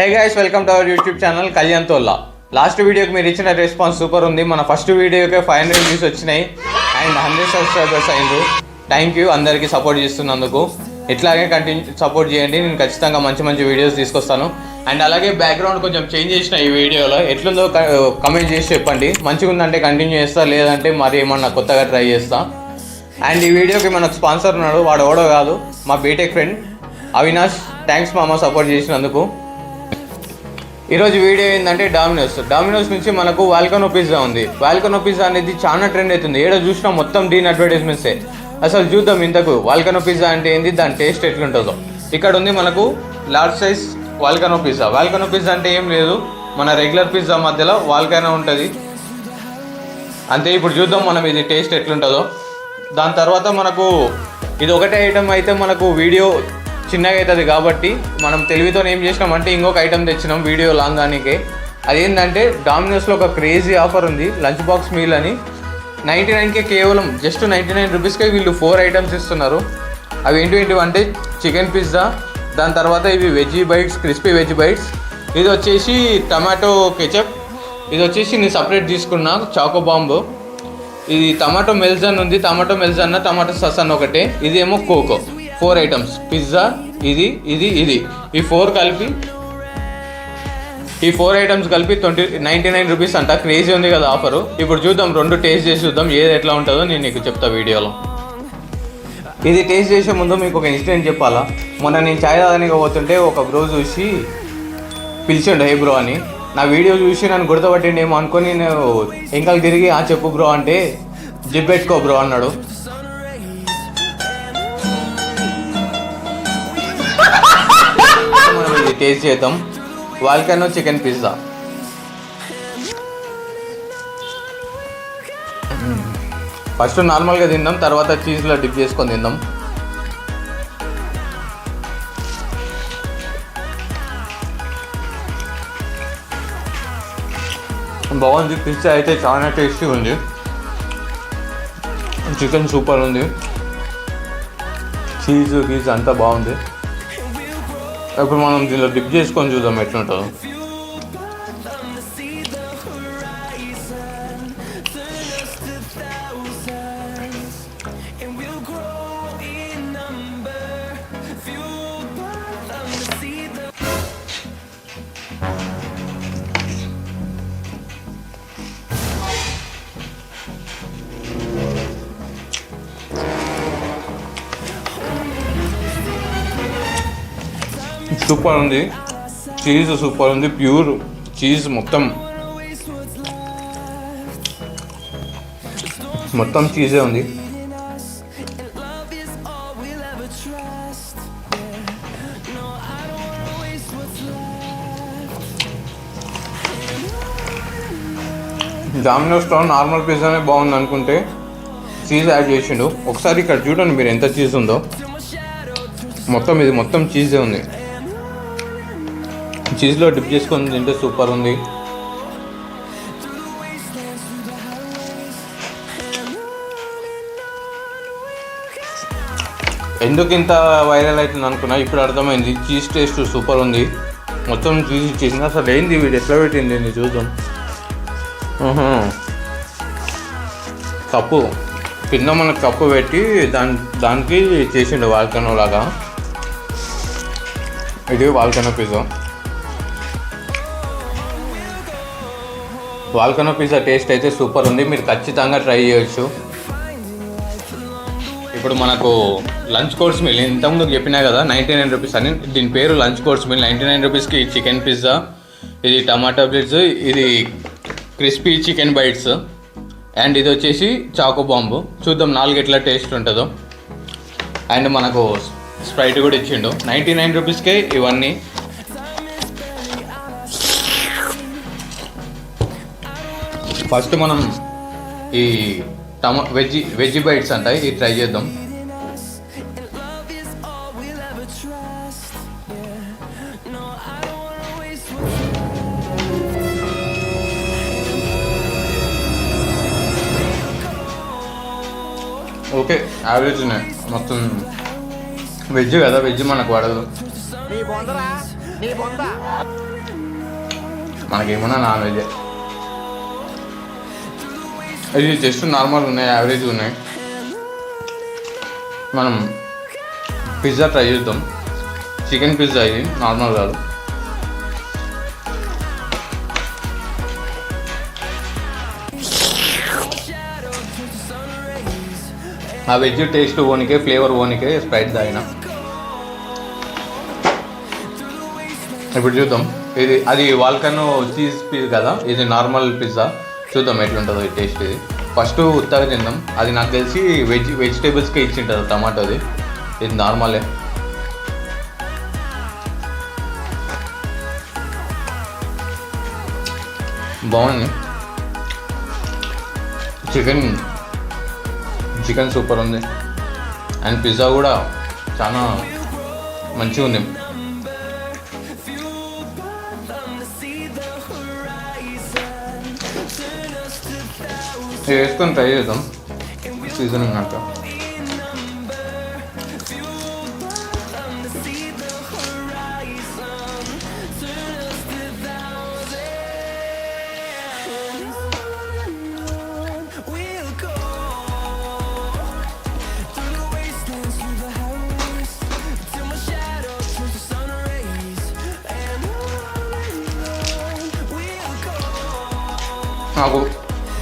Hey guys, welcome to our YouTube channel Kalyan Tholla. Last వీడియోకి మీరు ఇచ్చిన రెస్పాన్స్ సూపర్ ఉంది. మన ఫస్ట్ వీడియోకే 500 వ్యూస్ వచ్చినాయి అండ్ 100 సబ్స్క్రైబర్స్ అయ్యారు. థ్యాంక్ యూ అందరికీ సపోర్ట్ చేస్తున్నందుకు. ఇట్లాగే కంటిన్యూ సపోర్ట్ చేయండి. నేను ఖచ్చితంగా మంచి మంచి వీడియోస్ తీసుకొస్తాను. అండ్ అలాగే బ్యాక్గ్రౌండ్ కొంచెం చేంజ్ చేసిన ఈ వీడియోలో ఎట్లుందో కమెంట్ చేసి చెప్పండి. మంచిగా ఉందంటే కంటిన్యూ చేస్తా, లేదంటే మరి ఏమన్నా కొత్తగా ట్రై చేస్తా. అండ్ ఈ వీడియోకి మనకు స్పాన్సర్ ఉన్నాడు, వాడు ఎవడో కాదు, మా బీటెక్ ఫ్రెండ్ అవినాష్. థ్యాంక్స్ మామ సపోర్ట్ చేసినందుకు. ఈరోజు వీడియో ఏంటంటే డామినోస్ నుంచి మనకు వాల్కనో పిజ్జా ఉంది. వాల్కనో పిజ్జా అనేది చాలా ట్రెండ్ అవుతుంది. ఏడో చూసినా మొత్తం దీని అడ్వర్టైజ్మెంట్సే. అసలు చూద్దాం ఇంతకు వాల్కనో పిజ్జా అంటే ఏంది, దాని టేస్ట్ ఎట్లుంటుందో. ఇక్కడ ఉంది మనకు large size volcano pizza. Volcano pizza అంటే ఏం లేదు, మన రెగ్యులర్ పిజ్జా మధ్యలో వాల్కనో ఉంటుంది అంతే. ఇప్పుడు చూద్దాం మనం ఇది టేస్ట్ ఎట్లుంటుందో. దాని తర్వాత మనకు ఇది ఒకటే ఐటమ్ అయితే మనకు వీడియో చిన్నగా అవుతుంది కాబట్టి మనం తెలివితో ఏం చేసినామంటే ఇంకొక ఐటమ్ తెచ్చినాం వీడియో లాంగ్ దానికే. అదేంటంటే డామినోస్లో ఒక క్రేజీ ఆఫర్ ఉంది, లంచ్ బాక్స్ మీల్ అని. 99కే కేవలం జస్ట్ 99 రూపీస్కే వీళ్ళు 4 ఐటమ్స్ ఇస్తున్నారు. అవి ఏంటివంటే చికెన్ పిజ్జా, దాని తర్వాత ఇవి veggie bites, crispy veg bites. ఇది వచ్చేసి టమాటో కెచప్, ఇది వచ్చేసి నేను సపరేట్ తీసుకున్నా చాకో బాంబు. ఇది టమాటో మెల్జన్ ఉంది, టమాటో మెల్జన్ టమాటో సాస్ అన్న ఒకటే. ఇదేమో కోకో. 4 ఐటమ్స్ పిజ్జా, ఇది ఇది ఇది ఈ 4 ఐటమ్స్ కలిపి 99 రూపీస్ అంట. క్రేజీ ఉంది కదా ఆఫరు. ఇప్పుడు చూద్దాం, 2 టేస్ట్ చేసి చూద్దాం ఏది ఎట్లా ఉంటుందో నేను నీకు చెప్తా వీడియోలో. ఇది టేస్ట్ చేసే ముందు మీకు ఒక ఇన్సిడెంట్ చెప్పాలా. మొన్న నేను ఛాయ్ తాగడానికి పోతుంటే ఒక బ్రో చూసి పిలిచిండు హే బ్రో అని. నా వీడియో చూసి నన్ను గుర్తుపట్టిండేమో అనుకొని నేను ఇంకా తిరిగి చెప్పు బ్రో అంటే జిబ్బెట్టుకో బ్రో అన్నాడు. మనం ఇది టేస్ట్ చేద్దాం. Volcano chicken pizza. ఫస్ట్ నార్మల్గా తిందాం, తర్వాత చీజ్లో డిప్ చేసుకొని తిందాం. బాగుంది, పిజ్జా అయితే చాలా టేస్టీ ఉంది. చికెన్ సూపర్ ఉంది, చీజ్ అంతా బాగుంది. ఇప్పుడు మనం దీనిలో డిప్ చేసుకొని చూద్దాం ఎట్లుంటుందో. సూపర్ ఉంది, చీజ్ సూపర్ ఉంది, ప్యూర్ చీజ్ మొత్తం చీజే ఉంది. డామినోస్లో నార్మల్ పిజ్జానే బాగుంది అనుకుంటే చీజ్ యాడ్ చేసిండు. ఒకసారి ఇక్కడ చూడండి మీరు ఎంత చీజ్ ఉందో. ఇది మొత్తం చీజే ఉంది. చీజ్లో డిప్ చేసుకొని తింటే సూపర్ ఉంది. ఎందుకు ఇంత వైరల్ అవుతుంది అనుకున్నా, ఇప్పుడు అర్థమైంది. చీజ్ టేస్ట్ సూపర్ ఉంది, మొత్తం చీజ్ ఇచ్చేసింది. అసలు ఏంది వీడు ఎట్లా పెట్టింది నేను చూద్దాం. కప్పు కింద మనకు కప్పు పెట్టి దానికి చేసిండు వాల్కనో లాగా. ఇది volcano pizza. Volcano pizza taste అయితే సూపర్ ఉంది, మీరు ఖచ్చితంగా ట్రై చేయొచ్చు. ఇప్పుడు మనకు లంచ్ కోర్స్ మీల్ ఇంతకుముందు చెప్పినా కదా 99 రూపీస్ అని. దీని పేరు లంచ్ కోర్స్ మీల్. 99 రూపీస్కి చికెన్ పిజ్జా, ఇది టమాటో బ్రెడ్స్, ఇది క్రిస్పీ చికెన్ బైట్స్, అండ్ ఇది వచ్చేసి చాకో బాంబు. చూద్దాం 4 ఎట్లా టేస్ట్ ఉంటుందో. అండ్ మనకు స్ప్రైట్ కూడా ఇచ్చిండు. 99 రూపీస్కే ఇవన్నీ. ఫస్ట్ మనం ఈ వెజ్జీ బైట్స్ అంట, ఇది ట్రై చేద్దాం. ఓకే, యావరేజ్ మొత్తం వెజ్ కదా, వెజ్ మనకు పడదు. మనకేమన్నా నాన్ వెజ్, ఇది జస్ట్ నార్మల్ ఉన్నాయి, యావరేజ్ ఉన్నాయి. మనం పిజ్జా ట్రై చేద్దాం. చికెన్ పిజ్జా ఇది, నార్మల్ కాదు. ఆ వెజ్ టేస్ట్ ఓనికే, ఫ్లేవర్ ఓనికే స్ప్రైట్ తాగిన. ఇప్పుడు చూద్దాం. ఇది అది వాల్కనో చీజ్ పిజ్జా కదా, ఇది నార్మల్ పిజ్జా. చూద్దాం ఎట్లుంటుందో ఈ టేస్ట్. ఇది ఫస్ట్ ఉత్తగా తిందాం. అది నాకు తెలిసి వెజిటేబుల్స్కే ఇచ్చింటుంది టమాటోది. ఇది నార్మలే. బాగుంది. చికెన్ సూపర్ ఉంది. అండ్ పిజ్జా కూడా చాలా మంచిగా ఉంది. వేసుకొని ట్రై చేద్దాం సీజనింగ్ అంట. నాకు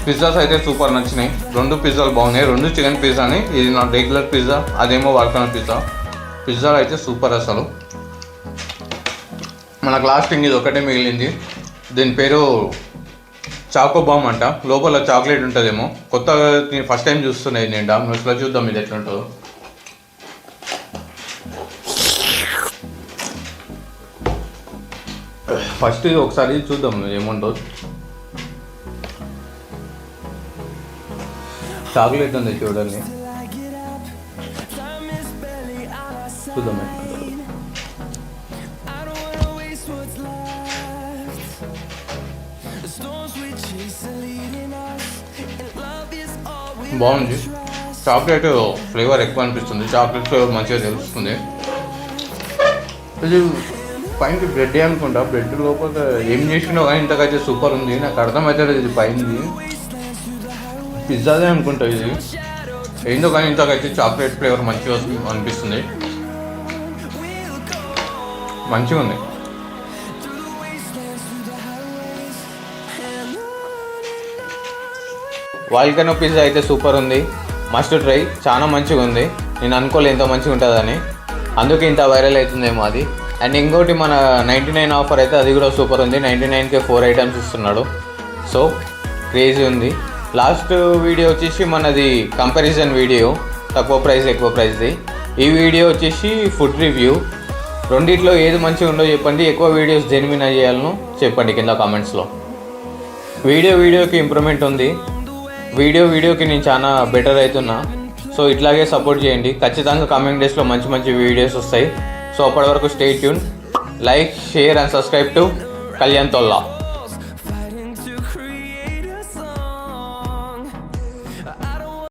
పిజ్జాస్ అయితే సూపర్ నచ్చినాయి. 2 పిజ్జాలు బాగున్నాయి. 2 చికెన్ పిజ్జాని, ఇది నా రెగ్యులర్ పిజ్జా, అదేమో వాల్కనో పిజ్జా. పిజ్జాలు అయితే సూపర్ అసలు. మనకు లాస్టింగ్ ఇది ఒకటే మిగిలింది. దీని పేరు చాకో బామ్ అంట. లోపల చాక్లెట్ ఉంటుందేమో. కొత్తగా ఫస్ట్ టైం చూస్తున్నాయి నేను డామినోస్లో. చూద్దాం ఇది ఎట్లుంటుందో. ఫస్ట్ ఇది ఒకసారి చూద్దాం ఏముంటుందో. చాక్లెట్ ఉంది చూడండి, చూద్దాం. బాగుంది. చాక్లెట్ ఫ్లేవర్ ఎక్కువ అనిపిస్తుంది. చాక్లెట్ ఫ్లేవర్ మంచిగా తెలుస్తుంది. ఇది పైన బ్రెడ్ అనుకుంటా. బ్రెడ్ లోపల ఏం చేసినా కానీ ఇంతకైతే సూపర్ ఉంది. నాకు అర్థమవుతుంది ఇది పైనది పిజ్జాదే అనుకుంటా. ఇది ఏందో కానీ ఇంతకైతే చాక్లెట్ ఫ్లేవర్ మంచిగా అనిపిస్తుంది. మంచిగా ఉంది. వాల్కనో పిజ్జా అయితే సూపర్ ఉంది. Must try. చాలా మంచిగా ఉంది. నేను అనుకోలే ఇంత మంచిగా ఉంటుందని. అందుకే ఇంత వైరల్ అవుతుందేమో అది. అండ్ ఇంకోటి మన 99 ఆఫర్ అయితే అది కూడా సూపర్ ఉంది. 99కే 4 ఐటమ్స్ ఇస్తున్నాడు. సో క్రేజీ ఉంది. లాస్ట్ వీడియో వచ్చేసి మనది కంపారిజన్ వీడియో, తక్కువ ప్రైస్ ఎక్కువ ప్రైస్ది. ఈ వీడియో వచ్చేసి ఫుడ్ రివ్యూ. రెండిట్లో ఏది మంచిగా ఉందో చెప్పండి. ఎక్కువ వీడియోస్ దేని మీద చేయాలనో చెప్పండి కింద కామెంట్స్లో. వీడియోకి ఇంప్రూవ్మెంట్ ఉంది. వీడియోకి నేను చాలా బెటర్ అవుతున్నా. సో ఇట్లాగే సపోర్ట్ చేయండి. ఖచ్చితంగా కమింగ్ డేస్లో మంచి మంచి వీడియోస్ వస్తాయి. సో అప్పటి వరకు stay tune, like, share and subscribe to Kalyan తొల్లా.